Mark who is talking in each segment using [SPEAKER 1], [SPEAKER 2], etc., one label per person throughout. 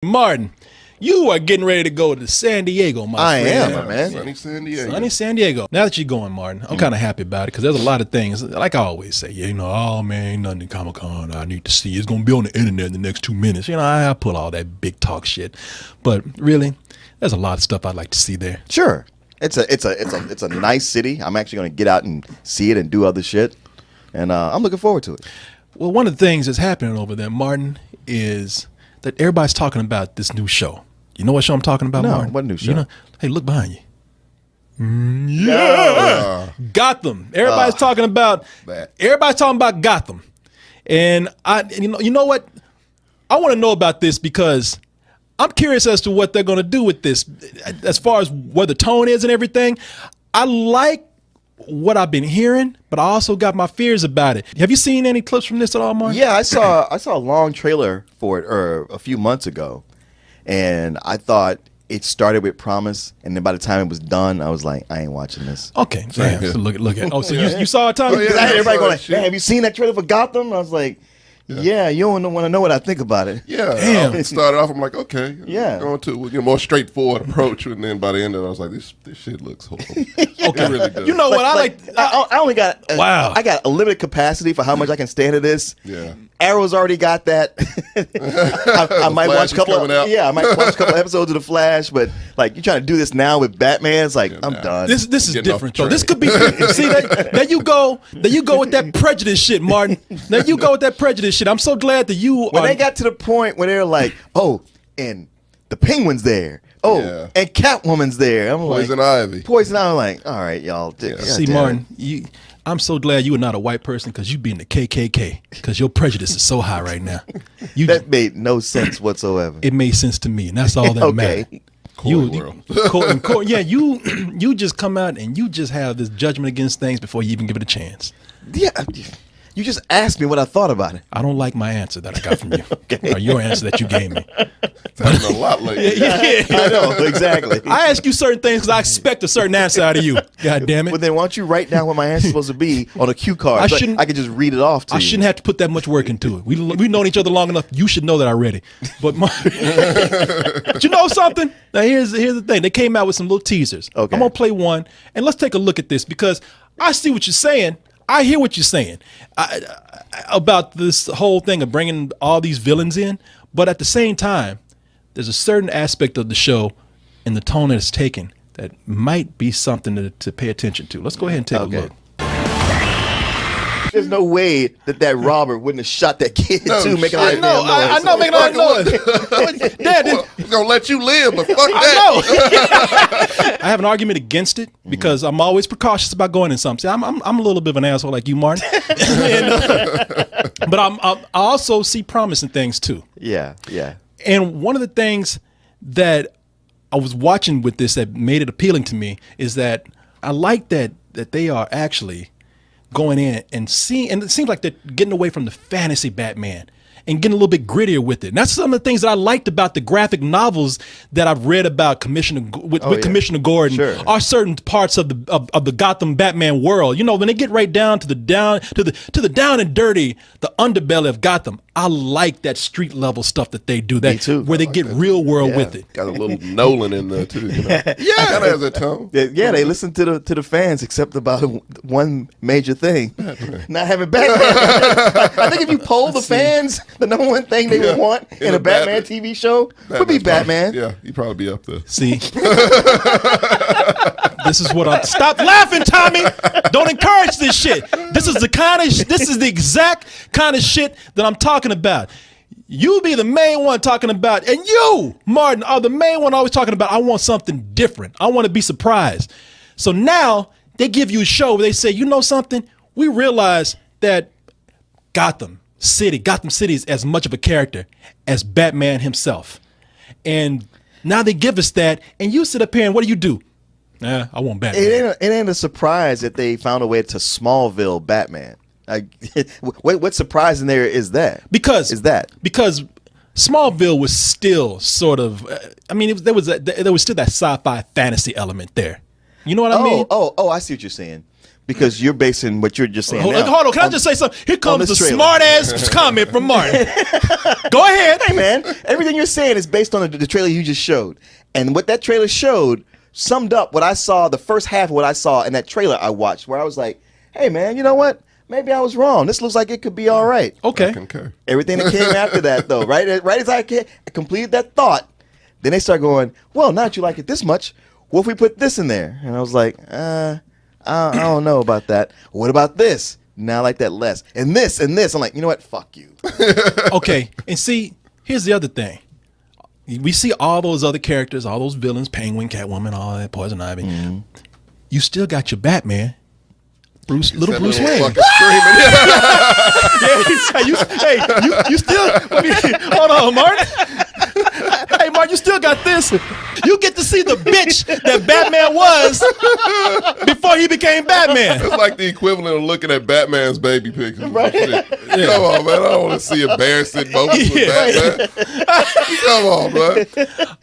[SPEAKER 1] Martin, you are getting ready to go to San Diego, my friend.
[SPEAKER 2] I am, man.
[SPEAKER 3] Sunny San Diego.
[SPEAKER 1] Sunny San Diego. Now that you're going, Martin, I'm kind of happy about it because there's a lot of things, like I always say, oh man, ain't nothing in Comic-Con I need to see. It's going to be on the internet in the next 2 minutes. I put all that big talk shit. But really, there's a lot of stuff I'd like to see there.
[SPEAKER 2] Sure. It's a nice city. I'm actually going to get out and see it and do other shit. And I'm looking forward to it.
[SPEAKER 1] Well, one of the things that's happening over there, Martin, is that everybody's talking about this new show. You know what show I'm talking about, Martin?
[SPEAKER 2] What new show?
[SPEAKER 1] Hey, look behind you. Gotham. Everybody's talking about
[SPEAKER 3] that.
[SPEAKER 1] Everybody's talking about Gotham. And you know what? I want to know about this because I'm curious as to what they're going to do with this as far as where the tone is and everything. I like what I've been hearing, but I also got my fears about it. Have you seen any clips from this at all, Martin?
[SPEAKER 2] Yeah, I saw a long trailer for it a few months ago, and I thought it started with promise, and then by the time it was done, I was like, I ain't watching this.
[SPEAKER 1] Okay, so look at. Oh, so you saw it, Tommy?
[SPEAKER 2] Because I had everybody going like, hey, have you seen that trailer for Gotham? I was like, yeah, you don't want to know what I think about it.
[SPEAKER 3] Yeah,
[SPEAKER 1] Damn.
[SPEAKER 3] It started off, I'm like, okay,
[SPEAKER 2] Yeah.
[SPEAKER 3] going to a more straightforward approach, and then by the end of it, I was like, this shit looks horrible. Okay, it really does.
[SPEAKER 1] You know what I like?
[SPEAKER 2] I only got
[SPEAKER 1] Wow.
[SPEAKER 2] I got a limited capacity for how much I can stand of this.
[SPEAKER 3] Yeah.
[SPEAKER 2] Arrow's already got that. I might
[SPEAKER 3] Flash
[SPEAKER 2] watch a couple.
[SPEAKER 3] is coming out.
[SPEAKER 2] Yeah, I might watch a couple episodes of the Flash, but like you're trying to do this now with Batman, it's like I'm done.
[SPEAKER 1] This is
[SPEAKER 3] Getting
[SPEAKER 1] different,
[SPEAKER 3] off
[SPEAKER 1] though.
[SPEAKER 3] the
[SPEAKER 1] This could be different. See, there you go with that prejudice shit, Martin. There you go with that prejudice shit. I'm so glad that you
[SPEAKER 2] When they got to the point where they're like, oh, and the Penguin's there. Oh,
[SPEAKER 3] Yeah.
[SPEAKER 2] and Catwoman's there. I'm
[SPEAKER 3] Poison
[SPEAKER 2] like,
[SPEAKER 3] Ivy.
[SPEAKER 2] Poison Ivy. I'm like, all right, y'all.
[SPEAKER 1] See, Martin, I'm so glad you are not a white person because you be in the KKK because your prejudice is so high right now.
[SPEAKER 2] That made no sense whatsoever.
[SPEAKER 1] It made sense to me, and that's all that
[SPEAKER 2] Okay.
[SPEAKER 1] matters.
[SPEAKER 3] World.
[SPEAKER 1] Yeah, you just come out and you just have this judgment against things before you even give it a chance.
[SPEAKER 2] Yeah, you just asked me what I thought about it.
[SPEAKER 1] I don't like my answer that I got from you,
[SPEAKER 2] Okay.
[SPEAKER 1] or your answer that you gave me.
[SPEAKER 3] It's happened a lot lately.
[SPEAKER 2] I know, exactly.
[SPEAKER 1] I ask you certain things because I expect a certain answer out of you. God damn
[SPEAKER 2] Well,
[SPEAKER 1] it.
[SPEAKER 2] then why don't you write down what my answer's supposed to be on a cue card? So I can just read it off to you.
[SPEAKER 1] I shouldn't have to put that much work into it. We've known each other long enough. You should know that already. But but you know something? Now here's the thing. They came out with some little teasers.
[SPEAKER 2] Okay.
[SPEAKER 1] I'm gonna play one and let's take a look at this because I see what you're saying. I hear what you're saying about this whole thing of bringing all these villains in, but at the same time, there's a certain aspect of the show and the tone that it's taken that might be something to pay attention to. Let's go ahead and take a look.
[SPEAKER 2] There's no way that robber wouldn't have shot that kid
[SPEAKER 3] No
[SPEAKER 2] too, making
[SPEAKER 3] shit.
[SPEAKER 2] all that damn noise.
[SPEAKER 1] I know, making all that noise. Dad,
[SPEAKER 3] Well, we're gonna let you live, but fuck
[SPEAKER 1] I
[SPEAKER 3] that.
[SPEAKER 1] know. I have an argument against it because I'm always precautious about going in something. See, I'm a little bit of an asshole like you, Martin. But I also see promise in things too.
[SPEAKER 2] Yeah.
[SPEAKER 1] And one of the things that I was watching with this that made it appealing to me is that I like that they are actually going in and seeing, and it seems like they're getting away from the fantasy Batman and getting a little bit grittier with it. And that's some of the things that I liked about the graphic novels that I've read about Commissioner Gordon.
[SPEAKER 2] Sure.
[SPEAKER 1] Are certain parts of the Gotham Batman world. You know, when they get right down to the down and dirty, the underbelly of Gotham. I like that street level stuff that they do. That
[SPEAKER 2] Me too.
[SPEAKER 1] where they get real world with it.
[SPEAKER 3] Got a little Nolan in there too. You know? Yeah, kind of has that tone.
[SPEAKER 2] Yeah, they listen to the fans, except about one major thing: not having Batman. I think if you poll the fans, the number one thing they would want in a Batman TV show would be Batman.
[SPEAKER 3] Yeah, you'd probably be up there.
[SPEAKER 1] See, this is what I'm. Stop laughing, Tommy. Don't encourage this shit. This is the exact kind of shit that I'm talking about. You be the main one talking about, and you, Martin, are the main one always talking about, I want something different. I want to be surprised. So now they give you a show where they say, you know something? We realize that Gotham City is as much of a character as Batman himself. And now they give us that, and you sit up here and what do? I want Batman.
[SPEAKER 2] It ain't a surprise that they found a way to Smallville Batman. What's surprising there is that because Smallville was still sort of. There was still that sci-fi fantasy element there. You know what I mean? Oh, I see what you're saying. because you're basing what you're just saying.
[SPEAKER 1] Hold
[SPEAKER 2] now
[SPEAKER 1] on, can I just say something? Here comes the
[SPEAKER 2] trailer.
[SPEAKER 1] smart ass comment from Martin. Go ahead.
[SPEAKER 2] Hey man, everything you're saying is based on the trailer you just showed, and what that trailer showed summed up what I saw. The first half of what I saw in that trailer I watched, where I was like, "Hey man, you know what? Maybe I was wrong. This looks like it could be all right."
[SPEAKER 1] Okay.
[SPEAKER 3] I concur.
[SPEAKER 2] Everything that came after that, though, right as I completed that thought, then they start going, "Well, now that you like it this much, what if we put this in there?" And I was like, I don't know about that. What about this? Now I like that less. And this and this. I'm like, you know what? Fuck you.
[SPEAKER 1] Okay, and see, here's the other thing. We see all those other characters, all those villains, Penguin, Catwoman, all that, Poison Ivy.
[SPEAKER 2] Mm-hmm.
[SPEAKER 1] You still got your Batman, little Bruce Wayne.
[SPEAKER 3] Fucking screaming.
[SPEAKER 1] You still, hold on, Martin. Hey, Martin, you still got this. You get to see the bitch that Batman was before he became Batman.
[SPEAKER 3] It's like the equivalent of looking at Batman's baby pictures. Right. Come on, man. I don't want to see a bear sitting moments with Batman. Come on, man.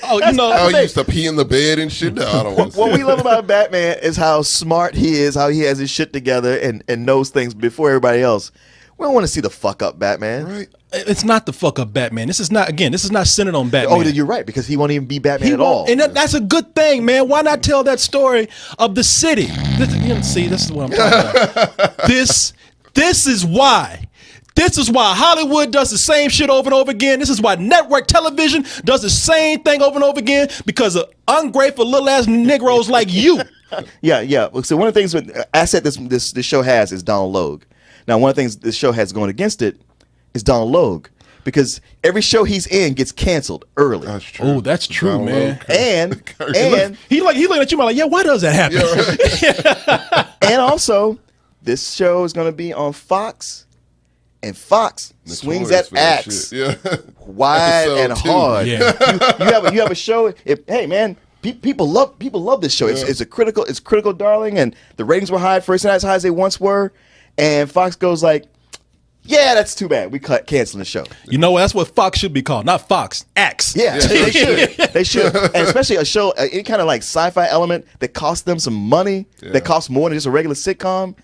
[SPEAKER 1] Oh, you know,
[SPEAKER 3] How he used to pee in the bed and shit. No, I don't want to see
[SPEAKER 2] What we
[SPEAKER 3] that.
[SPEAKER 2] love about Batman is how smart he is, how he has his shit together and knows things before everybody else. We don't want to see the fuck up Batman.
[SPEAKER 3] Right.
[SPEAKER 1] it's not the fuck up Batman. This is not centered on Batman.
[SPEAKER 2] Oh, you're right, because he won't even be Batman at all.
[SPEAKER 1] And that's a good thing, man. Why not tell that story of the city? See, this is what I'm talking about. This is why. This is why Hollywood does the same shit over and over again. This is why network television does the same thing over and over again, because of ungrateful little ass Negroes like you.
[SPEAKER 2] Yeah. So one of the things with asset this show has is Donald Logue. Now, one of the things this show has going against it is Donald Logue, because every show he's in gets canceled early.
[SPEAKER 3] That's true.
[SPEAKER 1] Oh, that's true,
[SPEAKER 3] Donald
[SPEAKER 1] man.
[SPEAKER 3] Logue.
[SPEAKER 2] And
[SPEAKER 1] He looking at you like, yeah, why does that happen?
[SPEAKER 3] Yeah, right.
[SPEAKER 2] and also, this show is going to be on Fox, and Fox swings
[SPEAKER 3] Notorious
[SPEAKER 2] that
[SPEAKER 3] for that
[SPEAKER 2] axe
[SPEAKER 3] shit. Yeah.
[SPEAKER 2] wide
[SPEAKER 3] Episode
[SPEAKER 2] and
[SPEAKER 3] 2.
[SPEAKER 2] hard.
[SPEAKER 1] Yeah.
[SPEAKER 2] You have a show. Hey man, people love this show. It's critical, darling, and the ratings were high, first not as high as they once were. And Fox goes like, yeah, that's too bad. We canceling the show.
[SPEAKER 1] You know, that's what Fox should be called, not Fox. Axe.
[SPEAKER 2] Yeah, they should. They should. And especially a show, any kind of like sci-fi element that costs them some money, that costs more than just a regular sitcom,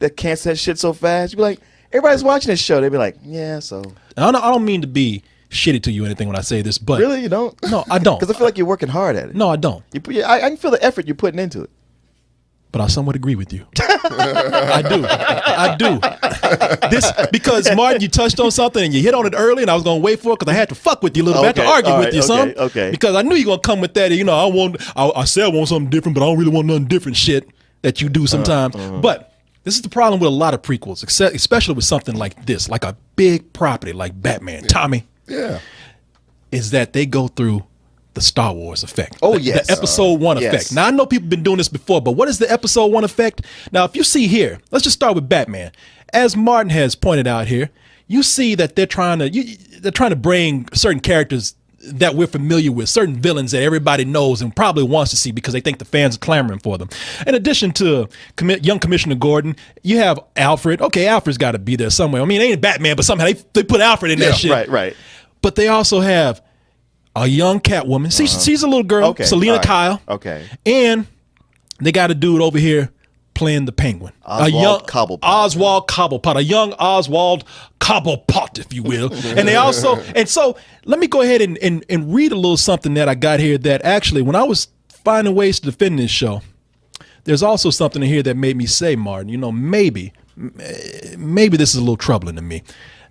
[SPEAKER 2] that cancel that shit so fast. You'd be like, everybody's watching this show. They'd be like, yeah, so.
[SPEAKER 1] I don't mean to be shitty to you or anything when I say this, but
[SPEAKER 2] Really? You don't?
[SPEAKER 1] No, I don't.
[SPEAKER 2] Because I feel like you're working hard at it.
[SPEAKER 1] No, I don't.
[SPEAKER 2] I can feel the effort you're putting into it.
[SPEAKER 1] But I somewhat agree with you. I do. This because Martin, you touched on something and you hit on it early, and I was gonna wait for it because I had to fuck with you a little bit. I had to argue with you, son.
[SPEAKER 2] Okay.
[SPEAKER 1] Because I knew you were gonna come with that. You know, I said I want something different, but I don't really want nothing different shit that you do sometimes. But this is the problem with a lot of prequels, especially with something like this, like a big property like Batman. Tommy, is that they go through the Star Wars effect.
[SPEAKER 2] Oh, yes.
[SPEAKER 1] The episode 1 effect.
[SPEAKER 2] yes.
[SPEAKER 1] Now, I know people have been doing this before, but what is the episode 1 effect? Now, if you see here, let's just start with Batman. As Martin has pointed out here, you see that they're trying to bring certain characters that we're familiar with, certain villains that everybody knows and probably wants to see because they think the fans are clamoring for them. In addition to young Commissioner Gordon, you have Alfred. Okay, Alfred's got to be there somewhere. I mean, it ain't Batman, but somehow they put Alfred in that shit.
[SPEAKER 2] Right.
[SPEAKER 1] But they also have a young Catwoman. She's a little girl,
[SPEAKER 2] Okay,
[SPEAKER 1] Selena
[SPEAKER 2] all right.
[SPEAKER 1] Kyle.
[SPEAKER 2] Okay.
[SPEAKER 1] And they got a dude over here playing the Penguin.
[SPEAKER 2] Oswald Cobblepot.
[SPEAKER 1] Oswald Cobblepot. A young Oswald Cobblepot, if you will. And they also, and so let me go ahead and read a little something that I got here that actually, when I was finding ways to defend this show, there's also something in here that made me say, Martin, you know, maybe this is a little troubling to me.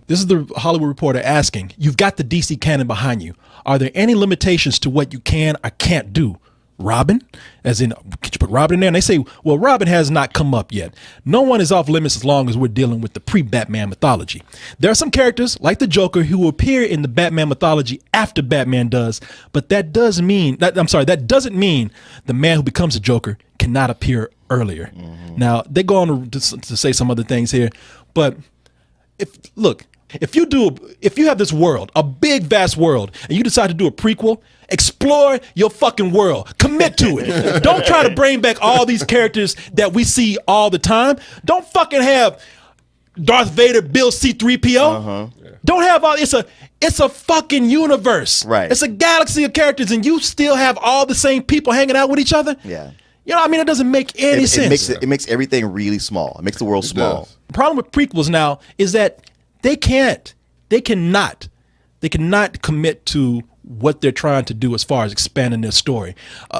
[SPEAKER 1] This is the Hollywood Reporter asking, you've got the DC canon behind you. Are there any limitations to what you can or can't do? Robin? As in, could you put Robin in there? And they say, well, Robin has not come up yet. No one is off limits as long as we're dealing with the pre-Batman mythology. There are some characters, like the Joker, who will appear in the Batman mythology after Batman does, but that doesn't mean the man who becomes a Joker cannot appear earlier. Mm-hmm. Now, they go on to say some other things here, but if you have this world, a big, vast world, and you decide to do a prequel, explore your fucking world. Commit to it. Don't try to bring back all these characters that we see all the time. Don't fucking have Darth Vader build C-3PO. Don't have all. It's a fucking universe.
[SPEAKER 2] Right.
[SPEAKER 1] It's a galaxy of characters, and you still have all the same people hanging out with each other.
[SPEAKER 2] Yeah.
[SPEAKER 1] You know, I mean, it doesn't make any sense.
[SPEAKER 2] It makes everything really small. It makes the world small.
[SPEAKER 3] does.
[SPEAKER 1] The problem with prequels now is that they cannot commit to what they're trying to do as far as expanding their story.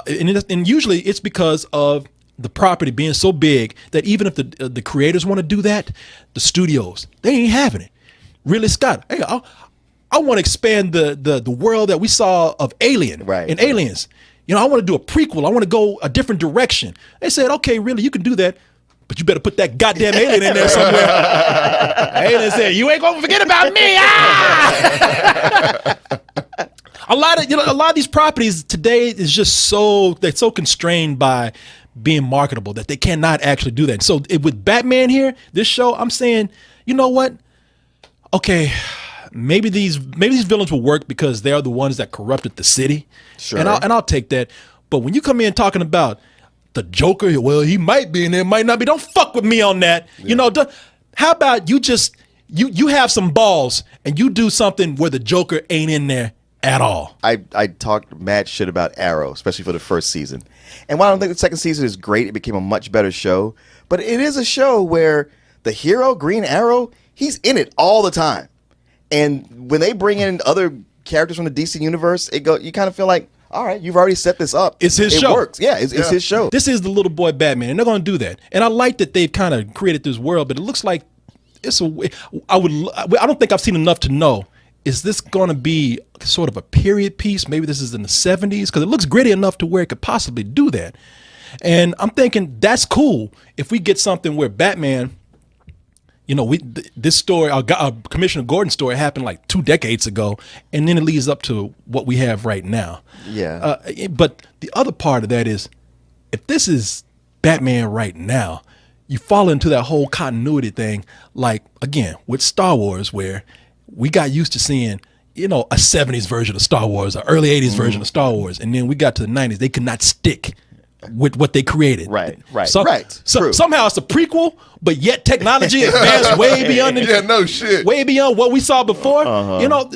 [SPEAKER 1] And usually it's because of the property being so big that even if the creators want to do that, the studios, they ain't having it. Ridley Scott, hey, I want to expand the world that we saw of Alien and Aliens. You know, I want to do a prequel. I want to go a different direction. They said, okay, really, you can do that, but you better put that goddamn alien in there somewhere. Alien said, you ain't gonna forget about me. A lot of these properties today is just they're so constrained by being marketable that they cannot actually do that. So with Batman here, this show, I'm saying, you know what? Okay, maybe these villains will work because they are the ones that corrupted the city. Sure. And I'll take that. But when you come in talking about the Joker, well, he might be in there, might not be. Don't fuck with me on that. Yeah. You know, how about you just you have some balls and you do something where the Joker ain't in there at all.
[SPEAKER 2] I talked mad shit about Arrow, especially for the first season. And while I don't think the second season is great, it became a much better show. But it is a show where the hero, Green Arrow, he's in it all the time. And when they bring in other characters from the DC universe, you kind of feel like, all right, you've already set this up.
[SPEAKER 1] It's his show.
[SPEAKER 2] It works. Yeah, it's his show.
[SPEAKER 1] This is the little boy Batman, and they're going to do that. And I like that they've kind of created this world, but it looks like I don't think I've seen enough to know. Is this going to be sort of a period piece? Maybe this is in the 70s, because it looks gritty enough to where it could possibly do that. And I'm thinking that's cool if we get something where Batman, you know, this story, our Commissioner Gordon story happened like 2 decades ago, and then it leads up to what we have right now.
[SPEAKER 2] Yeah.
[SPEAKER 1] But the other part of that is, if this is Batman right now, you fall into that whole continuity thing, like, again, with Star Wars, where we got used to seeing, you know, a 70s version of Star Wars, an early 80s version of Star Wars, and then we got to the 90s. They could not stick with what they created.
[SPEAKER 2] Right.
[SPEAKER 1] Somehow it's a prequel, but yet technology advanced way beyond way beyond what we saw before. You know,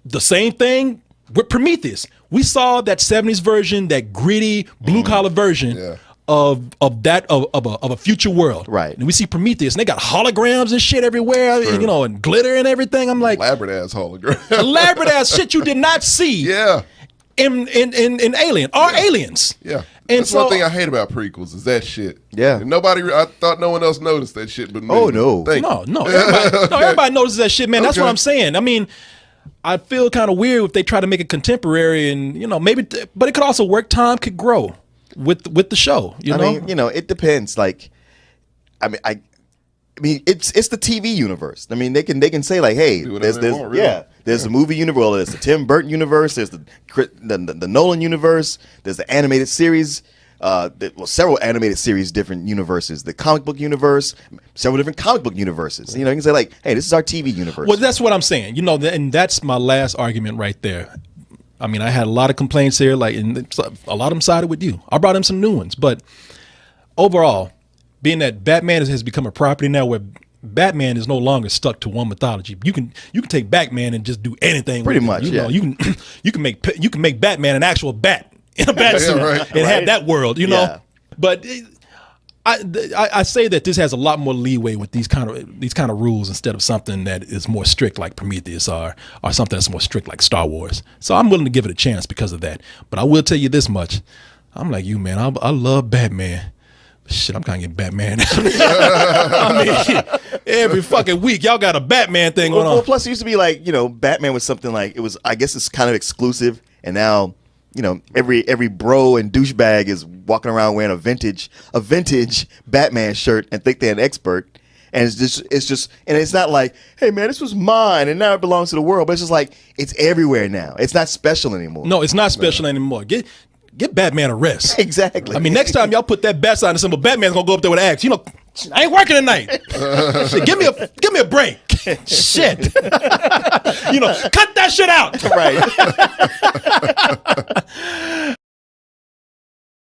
[SPEAKER 1] the same thing with Prometheus. We saw that 70s version, that gritty blue collar version of a future world.
[SPEAKER 2] Right.
[SPEAKER 1] And we see Prometheus, and they got holograms and shit everywhere, and, you know, and glitter and everything. I'm like,
[SPEAKER 3] elaborate ass hologram.
[SPEAKER 1] Elaborate ass shit you did not see.
[SPEAKER 3] Yeah.
[SPEAKER 1] In Alien or Aliens.
[SPEAKER 3] Yeah.
[SPEAKER 1] And
[SPEAKER 3] that's one thing I hate about prequels is that shit.
[SPEAKER 2] Yeah.
[SPEAKER 3] And I thought no one else noticed that shit but me.
[SPEAKER 2] Oh, no.
[SPEAKER 1] No. Everybody notices that shit, man. That's what I'm saying. I mean, I feel kind of weird if they try to make it contemporary and, you know, maybe, but it could also work. Time could grow with the show, you know?
[SPEAKER 2] I mean, you know, it depends. Like, I mean, it's the TV universe. I mean, they can say like, hey, there's the movie universe, there's the Tim Burton universe, there's the Nolan universe, there's the animated series, several animated series, different universes, the comic book universe, several different comic book universes. You know, you can say like, hey, this is our TV universe.
[SPEAKER 1] Well, that's what I'm saying. You know, and that's my last argument right there. I mean, I had a lot of complaints here, like, and a lot of them sided with you. I brought in some new ones, but overall, being that Batman has become a property now where Batman is no longer stuck to one mythology. You can take Batman and just do anything.
[SPEAKER 2] Pretty much,
[SPEAKER 1] you know, you can make Batman an actual bat in a bat suit and have that world. You know,
[SPEAKER 2] Yeah.
[SPEAKER 1] But I say that this has a lot more leeway with these kind of rules instead of something that is more strict like Prometheus or something that's more strict like Star Wars. So I'm willing to give it a chance because of that. But I will tell you this much: I'm like you, man. I love Batman. Shit, I'm kind of getting Batman. I mean, every fucking week, y'all got a Batman thing going on.
[SPEAKER 2] Well, plus it used to be like, you know, Batman was something like, it was, I guess it's kind of exclusive, and now, you know, every bro and douchebag is walking around wearing a vintage Batman shirt and think they're an expert. And it's just, and it's not like, hey man, this was mine and now it belongs to the world. But it's just like, it's everywhere now. It's not special anymore.
[SPEAKER 1] No, it's not special anymore. Get Batman a rest.
[SPEAKER 2] Exactly.
[SPEAKER 1] I mean, next time y'all put that bat sign in symbol, Batman's gonna go up there with an axe. You know, I ain't working tonight. Shit, give me a break. Shit. You know, cut that shit out.
[SPEAKER 2] Right.